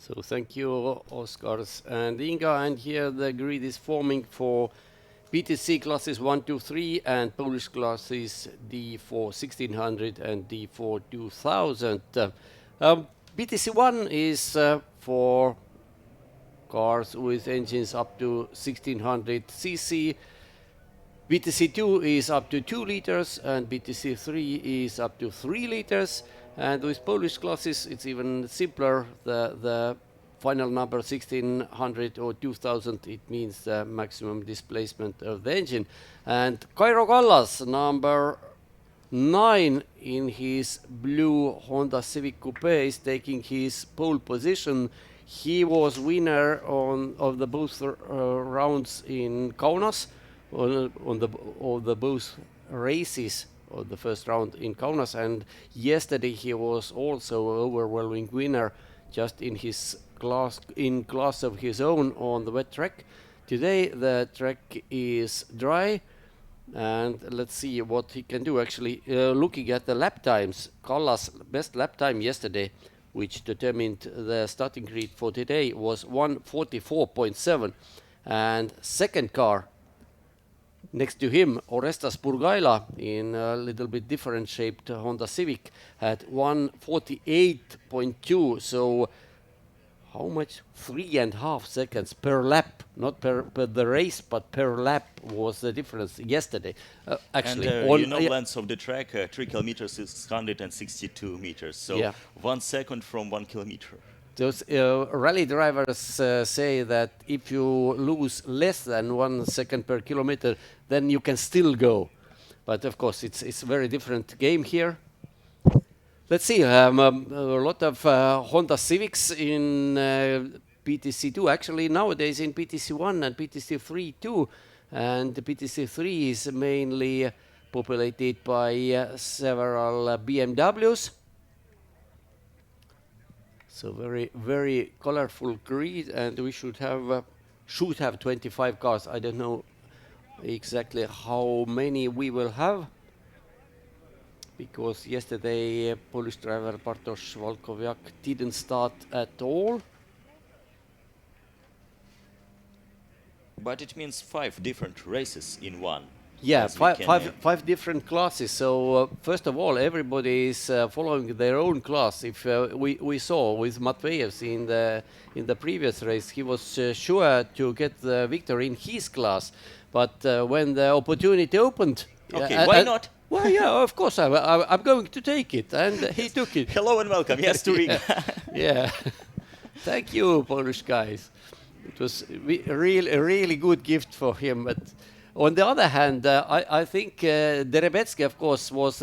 So thank you, Oskars and Inga. And here the grid is forming for BaTCC classes 1, 2, 3 and Polish classes D4 1600 and D4 2000. BaTCC 1 is for cars with engines up to 1600 cc. BaTCC 2 is up to 2 liters and BaTCC 3 is up to 3 liters. And with Polish classes, it's even simpler. The final number 1600 or 2000, it means the maximum displacement of the engine. And Kairo Kallas, number 9 in his blue Honda Civic Coupe, is taking his pole position. He was winner of the both rounds in Kaunas, on the both races of the first round in Kaunas, and yesterday he was also overwhelming winner just in his class of his own on the wet track. Today the track is dry, and let's see what he can do. Actually, looking at the lap times, Kallas' best lap time yesterday, which determined the starting grid for today, was 1:44.7, and second car next to him, Orestas Burgaila, in a little bit different shaped Honda Civic, had 1:48.2. So how much? 3.5 seconds per lap, not per the race, but per lap was the difference yesterday. Actually, and length of the track, 3 kilometers is 162 meters. So yeah. 1 second from 1 kilometer. Those rally drivers say that if you lose less than 1 second per kilometer, then you can still go. But of course, it's a very different game here. Let's see, a lot of Honda Civics in BaTCC 2. Actually, nowadays in BaTCC 1 and BaTCC 3 too. And the BaTCC 3 is mainly populated by several BMWs. So very, very colorful grid, and we should have 25 cars. I don't know exactly how many we will have, because yesterday Polish driver Bartosz Walkowiak didn't start at all. But it means 5 different races in one. Yeah, five different classes. So first of all, everybody is following their own class. If we saw with Matveyevs in the previous race, he was sure to get the victory in his class. But when the opportunity opened, okay, why not? Well, yeah, of course I'm going to take it, and he took it. Hello and welcome. Yes, to Riga. Yeah, thank you, Polish guys. It was a really good gift for him, but. On the other hand, I think Derebetsky, of course, was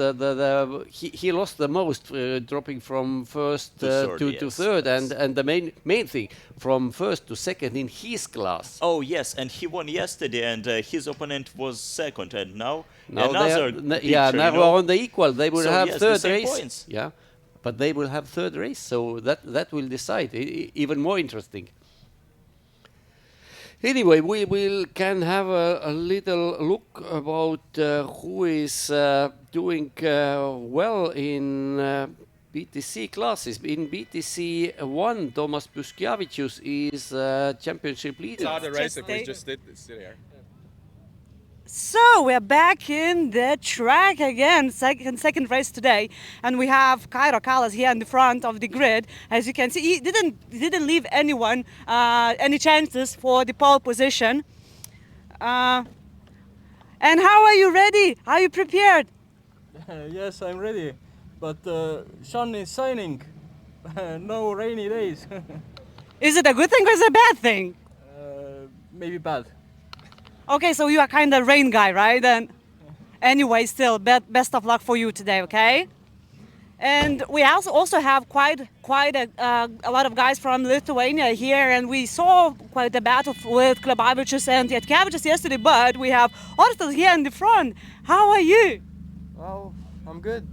he lost the most, dropping from first to third, and the main thing, from first to second in his class. Oh yes, and he won yesterday, and his opponent was second, and now another picture, now on the equal they will have third race. Points. Yeah, but they will have third race, so that will decide. Even more interesting. Anyway, we can have a little look about who is doing well in BaTCC classes. In BaTCC 1, Tomas Puskiavicius is championship leader. Saw the race that we just did sit here. So we're back in the track again, second race today, and we have Kairo Kallas here in the front of the grid. As you can see, he didn't leave anyone any chances for the pole position. And how are you ready? Are you prepared? Yes, I'm ready, but sun is shining. No rainy days. Is it a good thing or is it a bad thing? Maybe bad. Okay, so you are kind of rain guy, right? And anyway, still, best of luck for you today, okay? And we also have quite a lot of guys from Lithuania here, and we saw quite a battle with Klebavičius and Jatkevičius yesterday, but we have Orstas here in the front. How are you? Well, I'm good.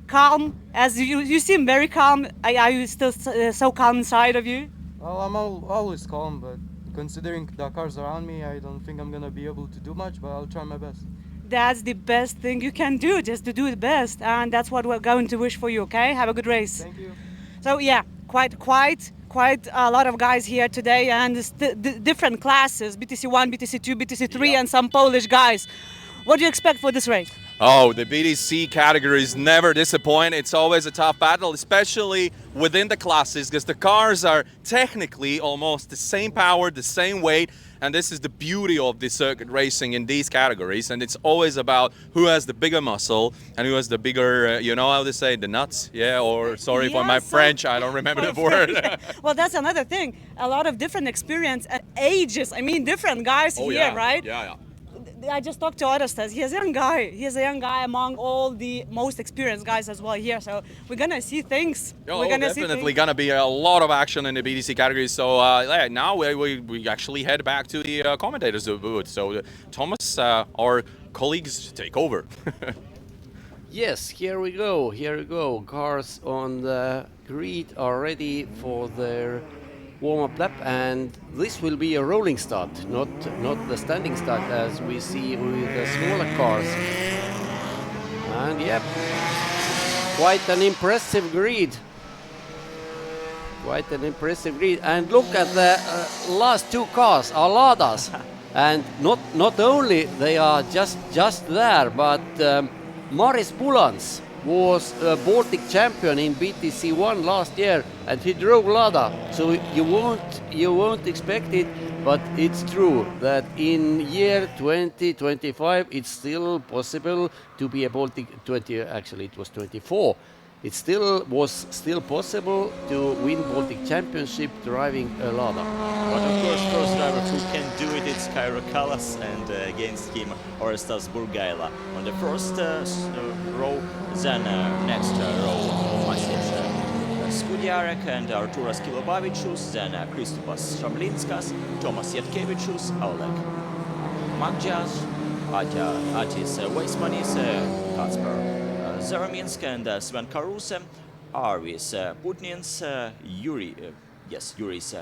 Calm, as you seem very calm. Are you still so calm inside of you? Well, I'm always calm, but considering the cars around me, I don't think I'm gonna be able to do much, but I'll try my best. That's the best thing you can do, just to do the best, and that's what we're going to wish for you, okay? Have a good race. Thank you. So yeah, quite a lot of guys here today, and it's different classes: BTC 1, BTC 2, BTC 3, and some Polish guys. What do you expect for this race? Oh, the BDC categories never disappoint. It's always a tough battle, especially within the classes, because the cars are technically almost the same power, the same weight, and this is the beauty of the circuit racing in these categories. And it's always about who has the bigger muscle and who has the bigger, you know how they say, the nuts? Yeah, or sorry for my French, I don't remember the word. Well, that's another thing. A lot of different experience and ages. I mean, different guys here, yeah. right? Yeah. I just talked to Orestes. He's a young guy. He's a young guy among all the most experienced guys as well here. So we're gonna see things. Oh, definitely gonna be a lot of action in the BDC category. So yeah, now we actually head back to the commentators booth. So Thomas, our colleagues, take over. Yes, here we go. Here we go. Cars on the grid are ready for their warm-up lap, and this will be a rolling start, not the standing start as we see with the smaller cars. And yep, quite an impressive grid. Quite an impressive grid. And look at the last two cars, are Ladas. And not only they are just there, but Maris Bulans was a Baltic champion in BTC 1 last year, and he drove Lada. So you won't expect it, but it's true that in year 2025 it's still possible to be a Baltic 20. Actually, it was 24. It was still possible to win Baltic Championship driving a Lada. But of course, first driver who can do it is Kairo Kallas, and against him Orestas Burgaila on the first row. Then next row, Masic Skudiarek and Arturas Kilobavicius, then Kristupas Šablinskas, Tomas Jatkevicius, Oleg Magdziarz, Atis Weismanis, Kacper Zaraminsk and Sven Karuse, Arvis Putnins, Juris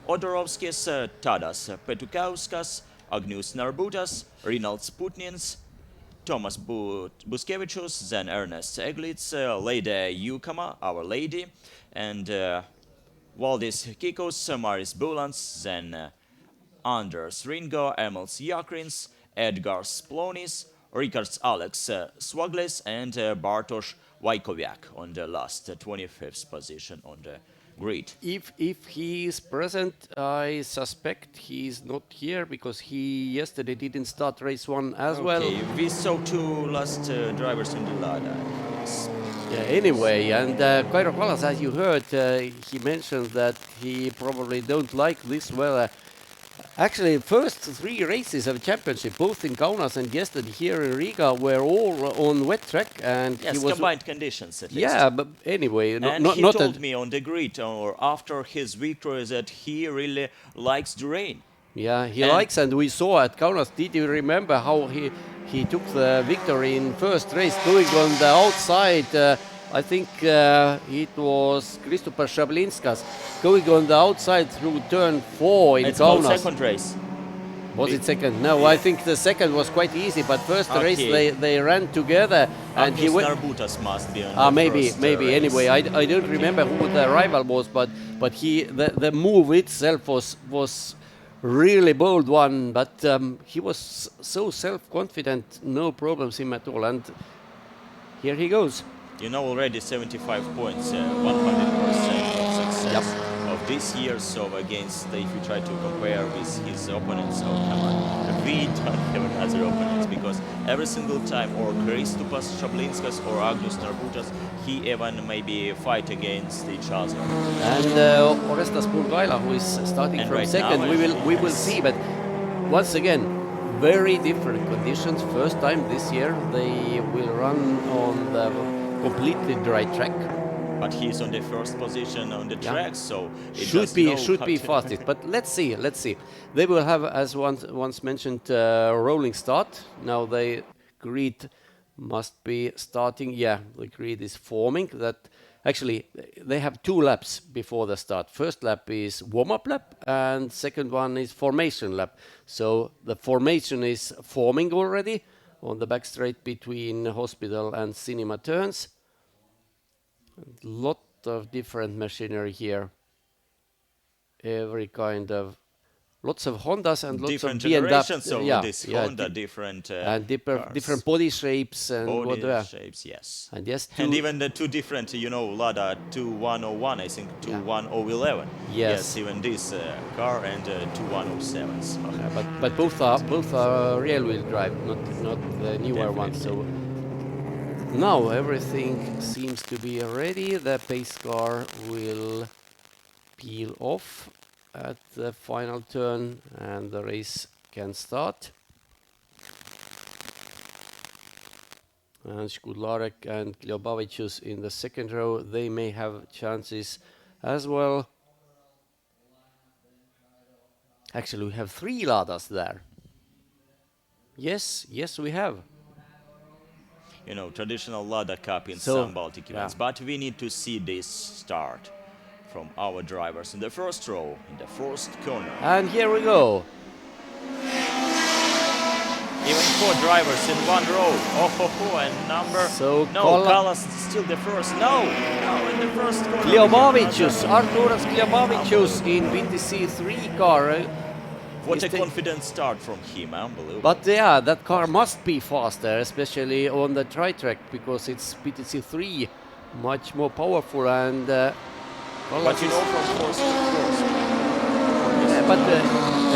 Odorovskis, Tadas Petukauskas, Agnius Narbutas, Rinalds Putnins, Thomas Buskevicius, then Ernest Eglitz, Lady Yukama, Our Lady, and Valdis Kikos, Maris Bulans, then Anders Ringo, Emils Jakrins, Edgar Splonis, Rikards Alex Swagles, and Bartosz Wajkowiak on the last 25th position on the grid. If he is present, I suspect he is not here because he yesterday didn't start race 1 as well. We saw two last drivers in the Lada. Yeah, anyway, and Kairo Kallas, as you heard, he mentioned that he probably don't like this weather. Actually, first 3 races of championship, both in Kaunas and yesterday here in Riga, were all on wet track, and yes, he was combined conditions at least. Yeah, but anyway, and he told me on the grid or after his victory that he really likes the rain. Yeah, he likes, and we saw at Kaunas. Did you remember how he took the victory in first race, going on the outside? I think it was Kristupas Šablinskas going on the outside through turn 4 in Kaunas. It's second race. Was it second? No, I think the second was quite easy, but first race they ran together, and he went. Narbutas must be on maybe race. anyway. I don't remember who the rival was, but the move itself was really bold one, but he was so self-confident, no problems him at all, and here he goes. You know already 75 points, 100% of success of this year. So against, if you try to compare with his opponents, so come on, we don't have another opponents because every single time, or Kristupas Šablinskas or Agnius Narbutas, he even maybe fight against each other. And Orestas Burgaila, who is starting And from right second, now, we will see, but once again, very different conditions. First time this year they will run on the completely dry track. But he's on the first position on the track, so it should be fastest. But let's see. They will have, as once mentioned, rolling start. Now the grid must be starting. Yeah, the grid is forming. That actually they have 2 laps before the start. First lap is warm-up lap, and second one is formation lap. So the formation is forming already on the back straight between Hospital and Cinema turns. Lot lot of different machinery here. Every kind of, lots of Hondas and lots Different of BMW. generations of this Honda, different and cars. different body shapes and body whatever. shapes, yes. And yes, And even the two different, you know, Lada 2101, I think 21011. Yes. Even this car and 2107s. But both are rear-wheel drive, not the newer ones. So now everything seems to be ready. The pace car will peel off at the final turn, and the race can start. And Skudlarek and Kliobavicius in the second row, they may have chances as well. Actually, we have 3 Ladas there. Yes, we have. You know, traditional Lada Cup in So, some Baltic yeah. events. But we need to see this start from our drivers in the first row, in the first corner. And here we go. Even 4 drivers in one row. And number... So no, Kallas still the first. No, in the first corner. Kliobavicius, Arturas Kliobavicius in BaTCC 3 car. What a confident start from him, unbelievable. But yeah, that car must be faster, especially on the tri-track, because it's BaTCC 3, much more powerful. And but you know, from course to course. but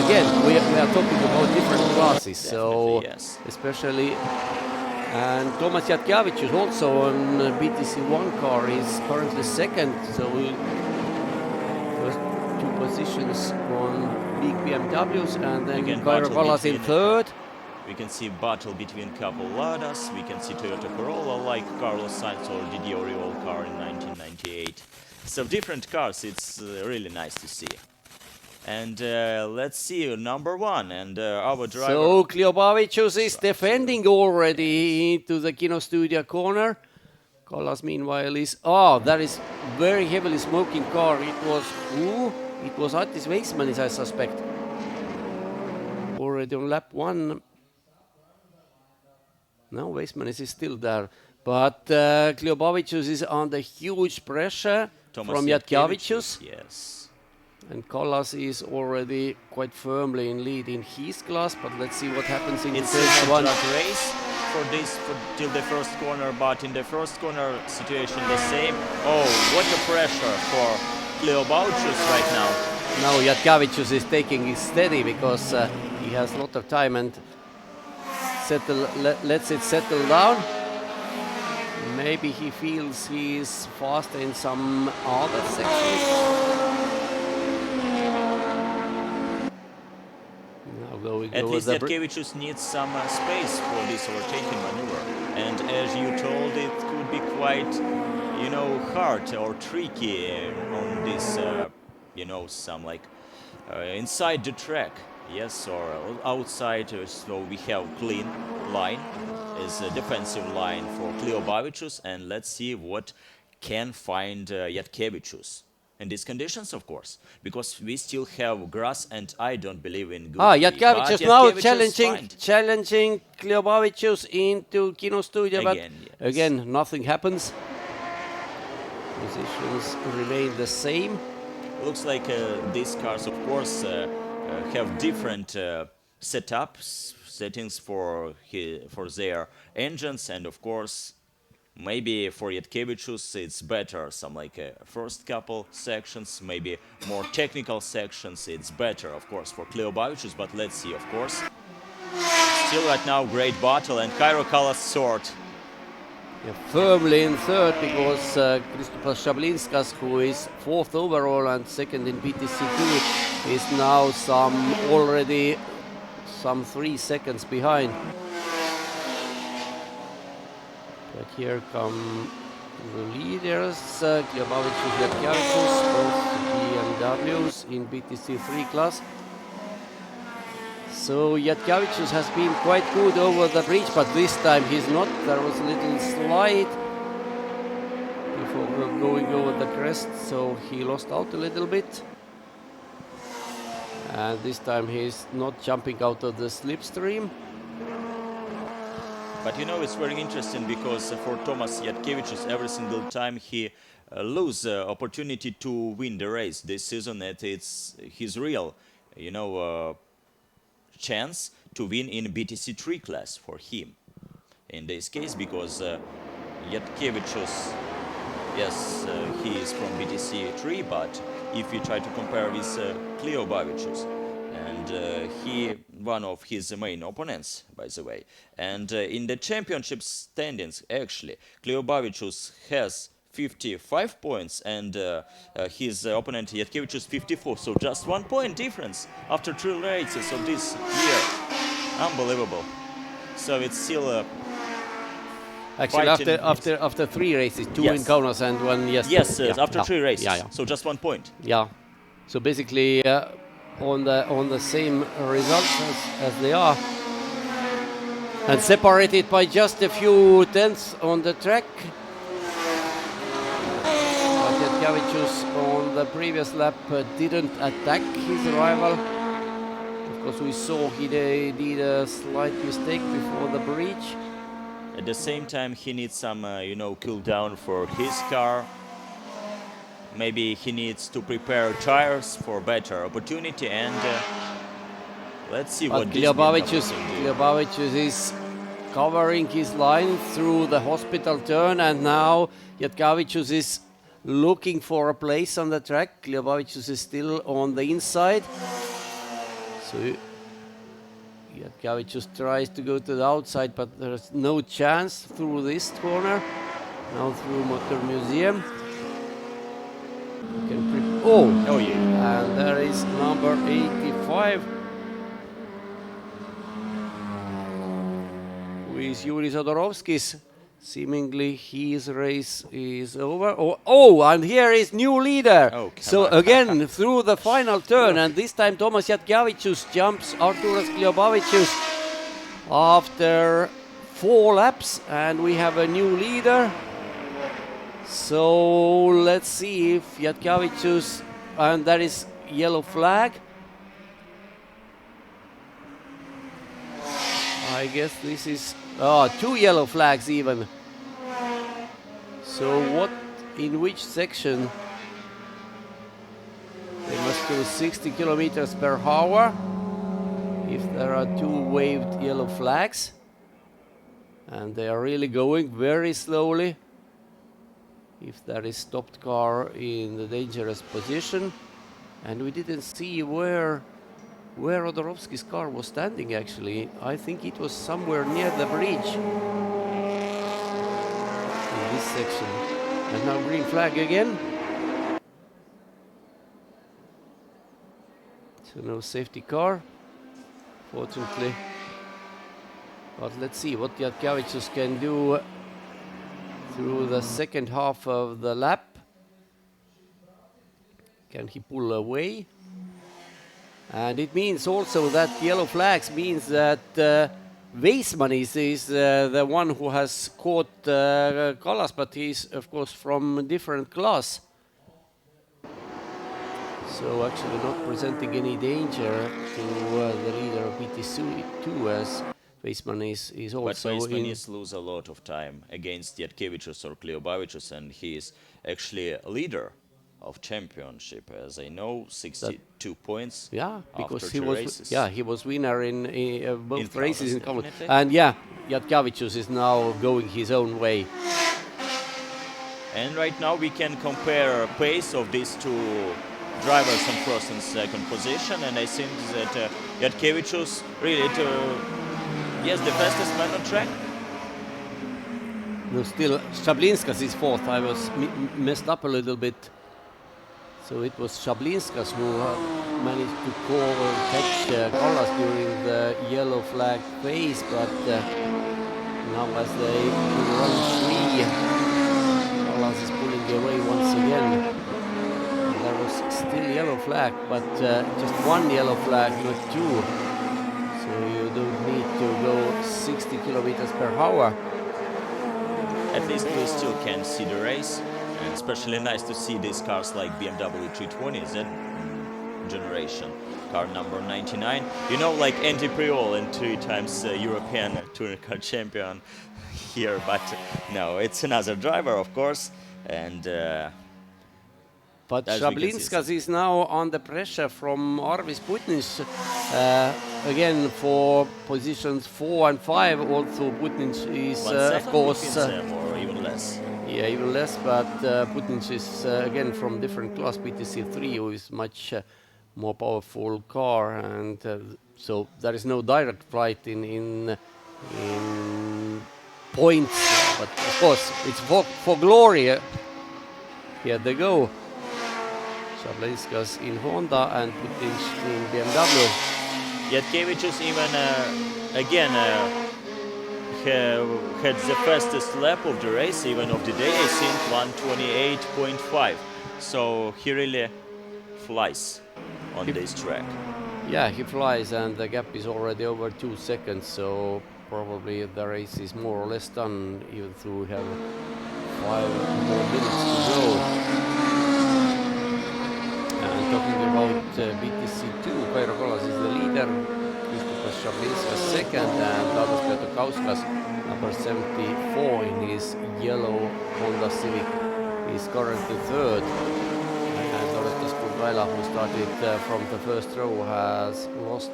again, we are talking about different classes, so yes. especially. And Tomas Jatkiewicz also on BaTCC 1 car is currently second, so first 2 positions on big BMWs, and then Kairo Kallas in third. We can see battle between couple Ladas. We can see Toyota Corolla like Carlos Sainz or Didier Auriol car in 1998. So different cars, it's really nice to see. And let's see, number 1 and our driver. So Kliobavicius is defending already into the Kino Studio corner. Kallas meanwhile is, that is very heavily smoking car. It was who? It was Attis Weismanis, I suspect. Already on lap 1. No, Weismanis is still there. But Kliobavicius is under huge pressure from Jatkiewicz. Yes. And Kallas is already quite firmly in lead in his class, but let's see what happens in the first one. It's a race till the first corner, but in the first corner situation the same. Oh, what a pressure for Kliobavicius right now. Now Jatkiewicz is taking it steady because he has a lot of time and lets it settle down. Maybe he feels he's faster in some other sections. At least Jatkiewicz needs some space for this overtaking maneuver. And as you told, it could be quite, you know, hard or tricky on this, you know, some like inside the track, yes, or outside. So we have clean line, is a defensive line for Kliobavicius, and let's see what can find Jatkiewicz. In these conditions, of course, because we still have grass, and I don't believe in good. Jatkiewicz now challenging Kliobavicius into Kino Studio, but again, nothing happens. Positions remain the same. Looks like these cars, of course, have different settings for their engines, and of course. Maybe for Jatkiewicz it's better, some like first couple sections, maybe more technical sections, it's better, of course, for Kliobavicius, but let's see, of course. Still right now, great battle, and Kairo Kallas short. Yeah, firmly in third, because Kristupas Shablinskas, who is 4th overall and 2nd in BaTCC 2, is now already some 3 seconds behind. But here come the leaders, Kliobavicius and Jatkiewicz, both BMWs in BaTCC 3 class. So Jatkiewicz has been quite good over the bridge, but this time he's not. There was a little slide before going over the crest, so he lost out a little bit. And this time he's not jumping out of the slipstream. But you know, it's very interesting because for Tomas Jatkiewicz, every single time he lose opportunity to win the race this season. That it's his real, you know, chance to win in BTC3 class for him. In this case, because Jatkevičius, yes, he is from BTC3, but if you try to compare with Klijovavičius, and he one of his main opponents, by the way. And in the championship standings, actually, Klijovavičius has 55 points, and his opponent Jatkevičius 54. So just 1 point difference after 3 races of this year. Unbelievable. So it's still Actually, fighting. after 3 races, 2 Yes. in Kaunas and 1 yesterday. Yes, Yeah, after yeah, 3 races. Yeah, yeah. So just 1 point. Yeah. So basically, on the same results as they are, and separated by just a few tenths on the track. Jatkevičius on the previous lap didn't attack his rival. Of course, we saw he did a slight mistake before the breach. At the same time, he needs some, you know, cool down for his car. Maybe he needs to prepare tires for better opportunity, and let's see But what this Klijovavičius will do. is covering his line through the hospital turn, and now Jatkevičius is looking for a place on the track. Klijovavičius is still on the inside. So Jatkevičius tries to go to the outside, but there's no chance through this corner. Now through Motor Museum. Oh yeah. And there is number 85. Who is Yuri Zodorovskis. Seemingly his race is over. And here is new leader. Oh, so come on. again through the final turn, and this time Tomas Jatkevičius jumps Arturas Klijovavičius after 4 laps, and we have a new leader. So let's see if Jatkevičius, and there is yellow flag. I guess this is 2 yellow flags even. So what, in which section? They must go 60 kilometers per hour if there are 2 waved yellow flags. And they are really going very slowly if there is stopped car in the dangerous position. And we didn't see where Odorovsky's car was standing actually. I think it was somewhere near the bridge in this section. And now green flag again. So no safety car, fortunately. But let's see what Jatkevičius can do through the second half of the lap. Can he pull away? And it means also that yellow flags means that Weismanis is the one who has caught Kallas, but he's of course from a different class. So actually not presenting any danger to the leader of BTC2, as Weismanis is also But Weismanis lose a lot of time against Jatkevičius or Klijovavičius, and he is actually a leader of championship, as I know, 62 points. Yeah, because after he 2 was races. he was winner in both In races in Kaunas, common. definitely. And yeah, Jatkevičius is now going his own way. And right now we can compare pace of these 2 drivers on first and second position, and I think that Jatkevičius really yes, the fastest man on track. No, still Shablinskas is 4th. I was messed up a little bit. So it was Shablinskas who managed to catch Kallas during the yellow flag phase, but now as they run 3, Kallas is pulling away once again. And there was still yellow flag, but just 1 yellow flag, not 2. So you don't need to go 60 kilometers per hour. At least we still can see the race, and especially nice to see these cars like BMW 320 Z generation, car number 99. You know, like Andy Priol and 3 times European touring car champion here, but no, it's another driver, of course, and But as we can see. Shablinskas is now under pressure from Arvis Putnic again for positions 4 and 5. Also, Putnic is 1 of second course between them, or even less. yeah, even less. But Putnic is again from different class, BTC3, who is much more powerful car, and so there is no direct fight in points. But of course, it's for glory. Here they go. Shablinskas in Honda and Putnic in BMW. Jatkevičius even again had the fastest lap of the race, even of the day, I think 1:28.5. So he really flies on this track. Yeah, he flies, and the gap is already over 2 seconds, so probably the race is more or less done, even though we have 5 more minutes to go. And talking about BTC2, Kairo Kallas is the leader, Kristupas Shablinskas second, and Tadas Piotakauskas, number 74 in his yellow Honda Civic, is currently third. And Orestas Burgaila, who started from the first row, has lost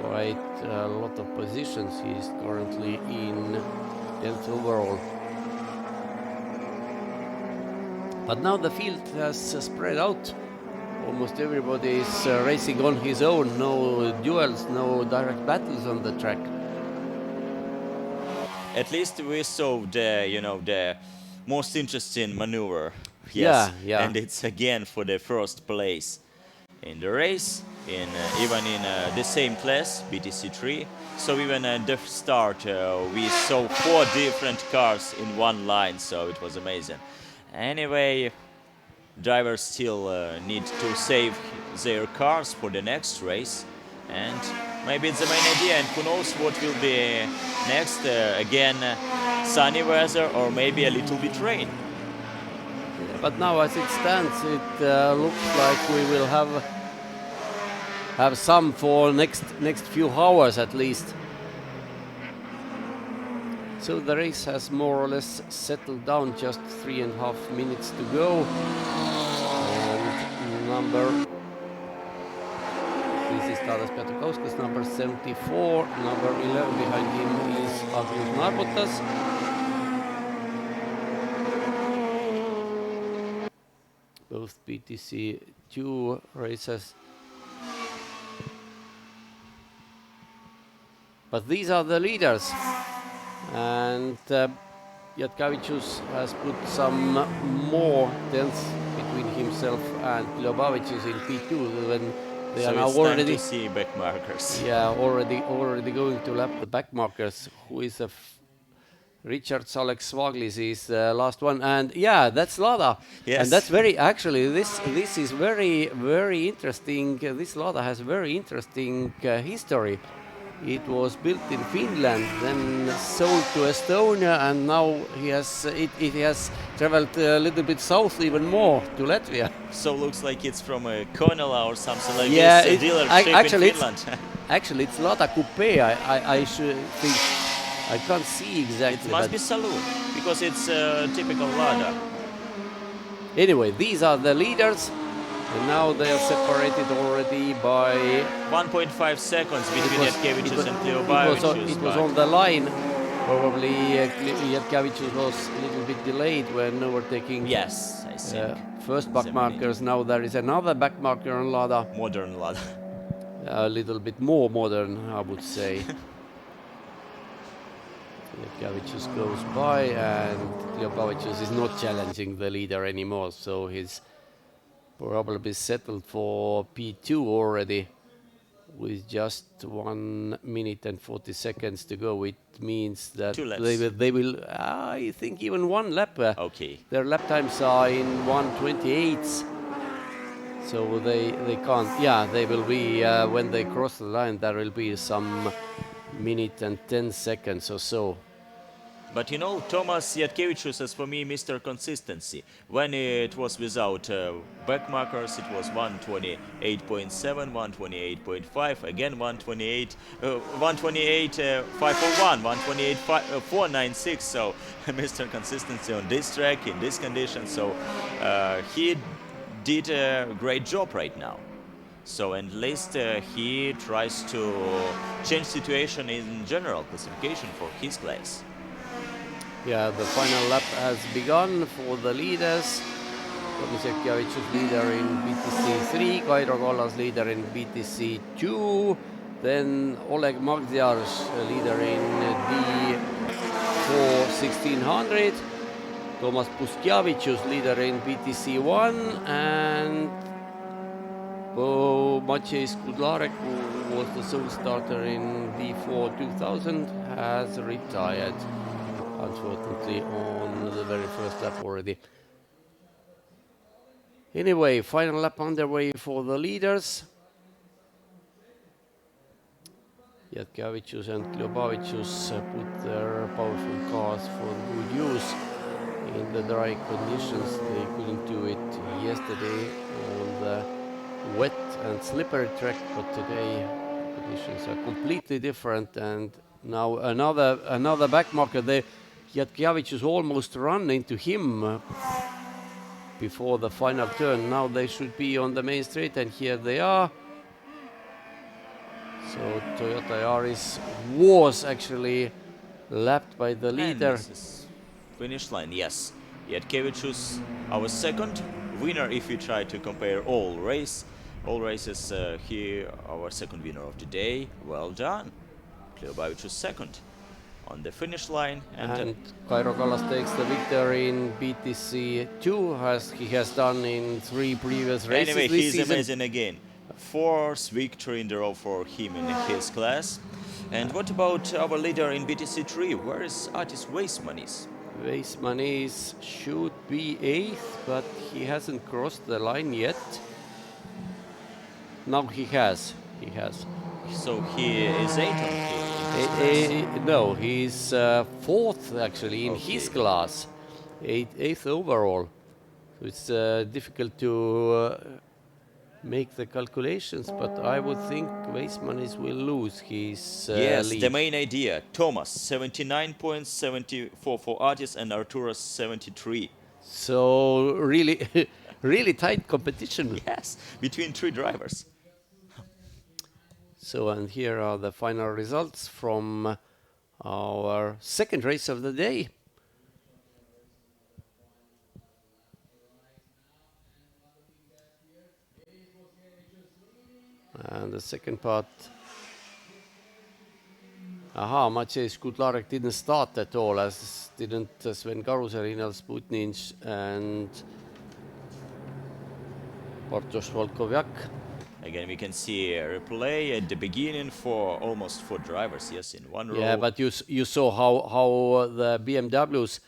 quite a lot of positions. He is currently in 10th overall. But now the field has spread out. Almost everybody is racing on his own. No duels, no direct battles on the track. At least we saw the, you know, the most interesting maneuver. Yeah, yeah. And it's again for the first place in the race, in even in the same class, BTC3. So even at the start, we saw 4 different cars in one line. So it was amazing. Anyway, drivers still need to save their cars for the next race, and maybe it's the main idea, and who knows what will be next. Again, sunny weather, or maybe a little bit rain. But now, as it stands, it looks like we will have some for next few hours at least. So the race has more or less settled down, just 3.5 minutes to go. And this is Tadas Piotakauskas, number 74. Number 11 behind him is Agnius Narbutas. Both BTC2 races. But these are the leaders. And Jatkevičius has put some more tenths between himself and Ljubavicius in P2 when they So are now it's already time to see back markers. yeah already going to lap the back markers. Who is Richard Salek Svaglis is the last one, and yeah, that's Lada. Yes. And that's very actually this is very interesting. This Lada has very interesting history. It was built in Finland, then sold to Estonia, and now it has traveled a little bit south even more to Latvia. So looks like it's from a Konala or something like Yeah, this, a dealership actually in Finland. Actually, it's Lada Coupe. I should think. I can't see exactly. It must be saloon, because it's a typical Lada. Anyway, these are the leaders, and now they are separated already by 1.5 seconds between Jatkevičius and It was Kliobavicius. on the line. Probably Jatkevičius was a little bit delayed when overtaking Yes, I think. first back markers. Now there is another back marker on Lada. Modern Lada. A little bit more modern, I would say. Jatkevičius goes by, and Kliobavicius is not challenging the leader anymore, so he's probably settled for P2 already with just 1 minute and 40 seconds to go. It means that 2 laps. they will I think even 1 lap. Okay. Their lap times are in 1:28, so they can't. Yeah, they will be when they cross the line. There will be some minute and 10 seconds or so. But you know, Tomas Jatkevičius is for me Mr. Consistency. When it was without back markers, it was 1:28.7, 1:28.5, again 1:28, 501, 1:28.496. So Mr. Consistency on this track, in this condition. So he did a great job right now. So at least he tries to change situation in general classification for his class. Yeah, the final lap has begun for the leaders. Tomi Sekjavicius leader in BTC 3, Kairo Kallas leader in BTC 2, then Oleg Magdziarz leader in D4 1600, Tomas Puskjavicius leader in BTC 1, and Maciej Skudlarek, who was the sole starter in D4 2000, has retired, unfortunately, on the very first lap already. Anyway, final lap underway for the leaders. Jatkevicius and Kliobavicius put their powerful cars for good use in the dry conditions. They couldn't do it yesterday on the wet and slippery track, but today conditions are completely different. And now another backmarker there. Jatkevicius almost ran into him before the final turn. Now they should be on the main straight, and here they are. So Toyota Yaris was actually lapped by the leader. And this is finish line, yes. Jatkevicius, our second winner if you try to compare all races. Here our second winner of the day. Well done. Kliobavicius second on the finish line, and Kairo Kallas takes the victory in BTC 2, as he has done in 3 previous races. Anyway, this he's season. amazing again. 4th victory in a row for him in his class. And what about our leader in BTC 3? Where is Atis Weismanis? Weismanis should be 8th, but he hasn't crossed the line yet. Now he has. So he is 8th on his No, he's 4th actually in his class, 8th overall. So it's difficult to make the calculations, but I would think Weismanis will lose his yes, lead. the main idea. Thomas 79 points, 74 for Atis, and Arturas 73. So really, really tight competition. Yes, between 3 drivers. So, and here are the final results from our second race of the day. And the second part. Maciej Skudlarek didn't start at all, as didn't Sven Karuse, Rinal Sputnik, and Bartosz Volkowiak. Again, we can see a replay at the beginning for almost 4 drivers, yes, in one row. Yeah, but you saw how the BMWs,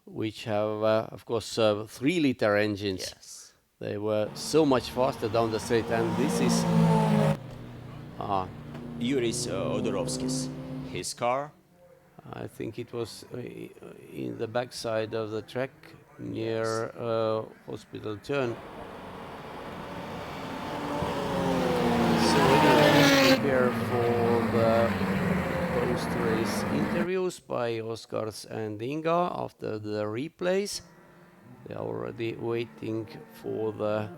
which have, of course, 3-liter engines, yes, they were so much faster down the straight, and this is... Yuris Odorovskis, his car. I think it was in the backside of the track near Hospital Turn. So anyway, prepare for the post-race interviews by Oskars and Inga after the replays. They are already waiting for the...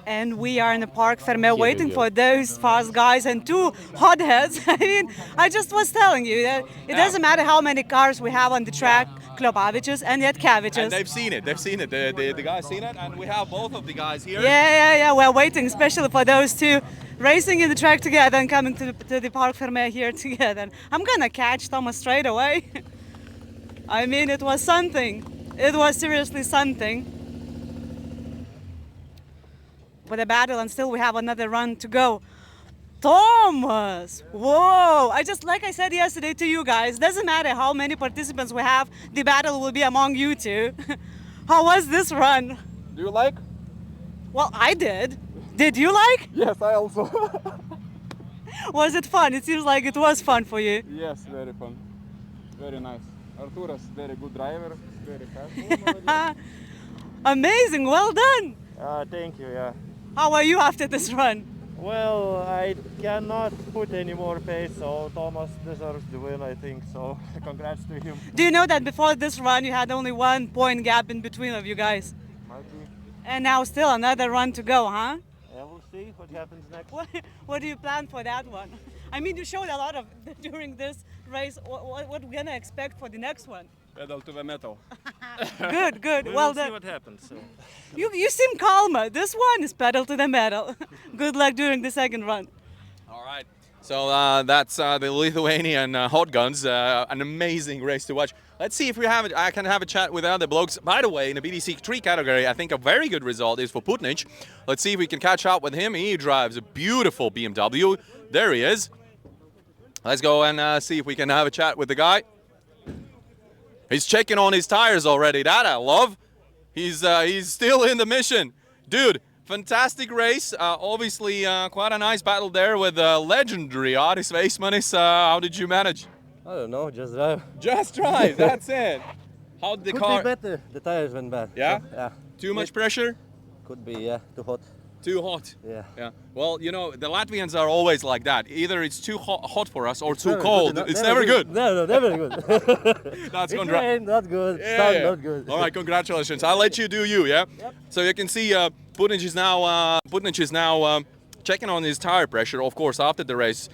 And we are in the Park Fermé waiting for those fast guys and 2 hotheads. I mean, I just was telling you that it doesn't matter how many cars we have on the track, Kliobavicius and Jatkevicius. And they've seen it. The guys seen it, and we have both of the guys here. Yeah. We're waiting especially for those 2 racing in the track together and coming to the Park Fermé here together. I'm gonna catch Thomas straight away. I mean, it was something. It was seriously something. For the battle, and still we have another run to go. Thomas! Whoa! Like I said yesterday to you guys, doesn't matter how many participants we have, the battle will be among you 2. How was this run? Do you like? Well, I did. Did you like? Yes, I also. Was it fun? It seems like it was fun for you. Yes, very fun. Very nice. Arturas, very good driver, very fast. Amazing, well done. Thank you, yeah. How are you after this run? Well, I cannot put any more pace, so Thomas deserves the win, I think, so congrats to him. Do you know that before this run you had only 1 point gap in between of you guys? Might be. And now still another run to go, huh? Yeah, we'll see what happens next. What do you plan for that one? I mean, you showed a lot of during this race. What we're gonna expect for the next one? Pedal to the metal. Good, good. We Well will see done. what happens. So. You seem calmer. This one is pedal to the metal. Good luck during the second run. All right. So that's the Lithuanian hot guns. An amazing race to watch. Let's see if I can have a chat with other blokes. By the way, in the BDC 3 category, I think a very good result is for Putnic. Let's see if we can catch up with him. He drives a beautiful BMW. There he is. Let's go and see if we can have a chat with the guy. He's checking on his tires already. That I love. He's still in the mission. Dude, fantastic race. Obviously, quite a nice battle there with legendary Aris Veismanis. How did you manage? I don't know, just drive. Just drive, that's it. How did the Could car... be better, the tires went bad. Yeah? So, yeah. Too much pressure? Could be, yeah, too hot. Too hot? Yeah. Yeah. Well, you know, the Latvians are always like that. Either it's too hot for us or too Never cold. good, It's never good. No, never good. That's It's rain, not good. Yeah, Sun, yeah. not good. All right, congratulations. I'll let you do you, yeah? Yep. So you can see Putnic is now checking on his tire pressure, of course, after the race.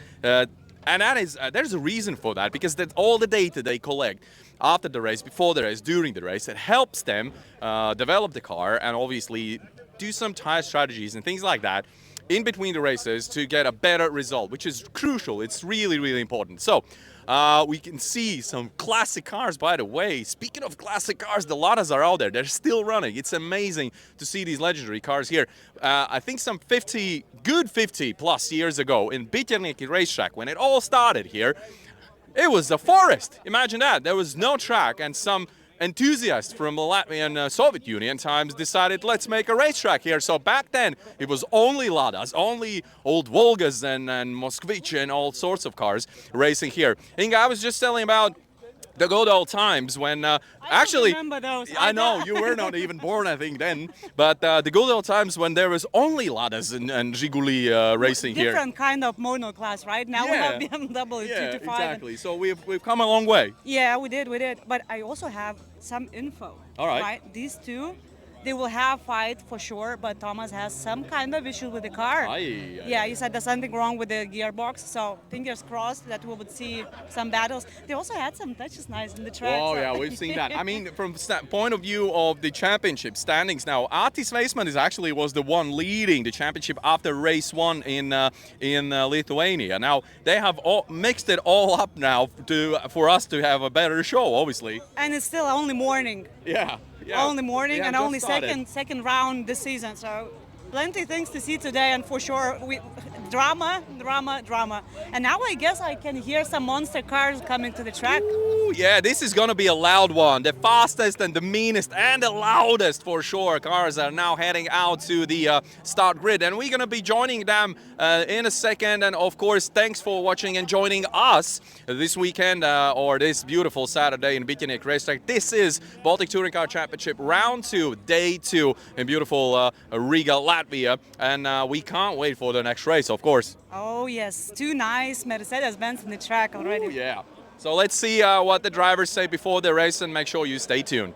And that is, there's a reason for that, because that's all the data they collect after the race, before the race, during the race. It helps them develop the car and obviously do some tire strategies and things like that in between the races to get a better result, which is crucial. It's really, really important. So we can see some classic cars, by the way. Speaking of classic cars, the Ladas are out there. They're still running. It's amazing to see these legendary cars here. I think some 50 plus years ago in Bikernieki racetrack, when it all started here, it was a forest. Imagine that. There was no track, and some enthusiasts from the Latvian Soviet Union times decided, let's make a racetrack here. So back then it was only Ladas, only old Volgas and Moskvich and all sorts of cars racing here. Inga, I was just telling about the good old times when actually remember those. I know you were not even born, I think, then, but the good old times when there was only Ladas and Zhiguli racing here. Different kind of monoclass, right? Now Yeah. we have BMW Yeah, 225. exactly. So we've come a long way. Yeah, we did. But I also have some info. All right. These two, they will have fight for sure, but Thomas has some kind of issue with the car. Yeah, he said there's something wrong with the gearbox, so fingers crossed that we would see some battles. They also had some touches nice in the track. Oh so- yeah, we've seen that. I mean, from point of view of the championship standings now, Atis Veismanis actually was the one leading the championship after race 1 in Lithuania. Now they have all mixed it all up now for us to have a better show, obviously. And it's still only morning. Yeah. Only morning We have and just only started. second round this season. So plenty things to see today, and for sure drama. And now I guess I can hear some monster cars coming to the track. Ooh, yeah, this is gonna be a loud one. The fastest and the meanest and the loudest for sure. Cars are now heading out to the start grid, and we're gonna be joining them in a second. And of course, thanks for watching and joining us this weekend or this beautiful Saturday in Bikernieki racetrack. This is Baltic Touring Car Championship Round 2, Day 2 in beautiful Riga, Latvia, and we can't wait for the next race, of course. Oh yes, two nice Mercedes-Benz in the track already. Ooh, yeah. So let's see what the drivers say before the race, and make sure you stay tuned.